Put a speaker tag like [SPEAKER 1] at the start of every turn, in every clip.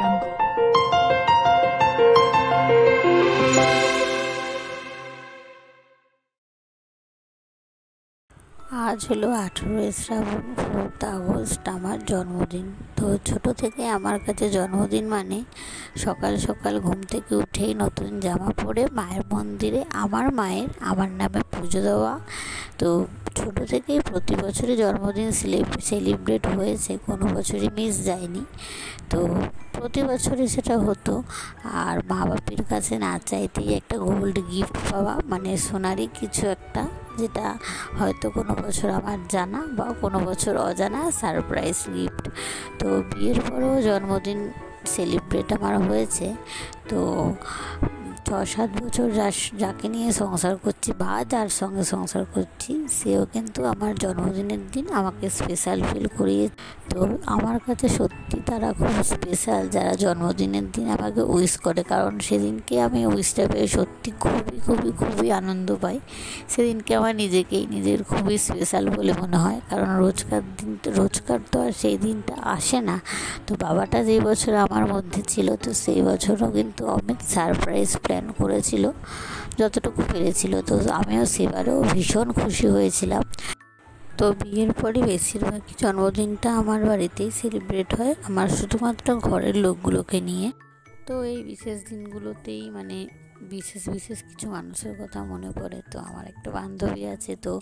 [SPEAKER 1] jungle.
[SPEAKER 2] আজ হলো 18 শ্রাবণ 4 August আমার জন্মদিন। তো ছোট থেকে আমার কাছে জন্মদিন মানে সকাল সকাল ঘুম থেকে উঠেই নতুন জামা পরে মায়ের মন্দিরে আমার মায়ের আমার নামে পুজো দেওয়া। তো ছোট থেকেই প্রতি বছরই জন্মদিন সেলিব্রেট হয়েছে, কোনো বছরই মিস যায়নি। তো প্রতি বছরই সেটা হতো। আর মা বাপির কাছে না চাইতেই একটা গোল্ড গিফট পাওয়া, মানে সোনারই কিছু একটা, যেটা হয়তো কোনো বছর আমার জানা বা কোনো বছর অজানা সারপ্রাইজ গিফট। তো বিয়ের পরেও জন্মদিন সেলিব্রেট আমার হয়েছে। তো 6-7 বছর যাকে নিয়ে সংসার করছি বা যার সঙ্গে সংসার করছি, সেও কিন্তু আমার জন্মদিনের দিন আমাকে স্পেশাল ফিল করিয়ে। তো আমার কাছে সত্যি তারা খুব স্পেশাল যারা জন্মদিনের দিন আমাকে উইশ করে, কারণ সেদিনকে আমি উইশটা পেয়ে সত্যি খুবই খুবই খুবই আনন্দ পাই। সেদিনকে আমার নিজের খুবই স্পেশাল বলে মনে হয়, কারণ রোজকার তো আর সেই দিনটা আসে না। তো বাবাটা যেই বছর আমার মধ্যে ছিল, তো সেই বছরও কিন্তু অমিত সারপ্রাইজ প্ল্যান করেছিল যতটুকু পেরেছিল। তো আমিও সেবারেও ভীষণ খুশি হয়েছিলাম। তো বিয়ের পরে বেশিরভাগই জন্মদিনটা আমার বাড়িতেই সেলিব্রেট হয়, আমার শুধুমাত্র ঘরের লোকগুলোকে নিয়ে। তো এই বিশেষ দিনগুলোতেই মানে বিশেষ বিশেষ কিছু মানুষের কথা মনে পড়ে। তো আমার একটা বান্ধবী আছে, তো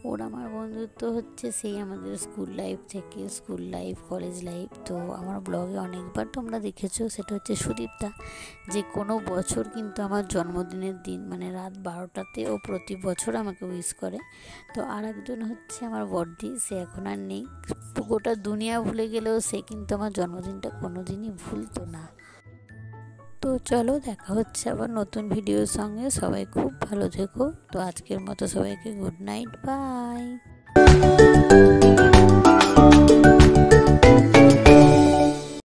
[SPEAKER 2] ওর আমার বন্ধুত্ব হচ্ছে সেই আমাদের স্কুল লাইফ থেকে, স্কুল লাইফ কলেজ লাইফ। তো আমার ব্লগে অনেকবার তোমরা দেখেছো, সেটা হচ্ছে সুদীপ্তা। যে কোনো বছর কিন্তু আমার জন্মদিনের দিন মানে রাত 12টাতে ও প্রতি বছর আমাকে উইশ করে। তো আর একজন হচ্ছে আমার বড়দি, সে এখন আর নেই। গোটা দুনিয়া ভুলে গেলেও সে কিন্তু আমার জন্মদিনটা কোনো দিনই ভুলতো না। তো চলো, দেখা হচ্ছে আবার নতুন ভিডিওর সঙ্গে। সবাই খুব ভালো থেকো। তো আজকের মতো সবাইকে গুড নাইট, বাই।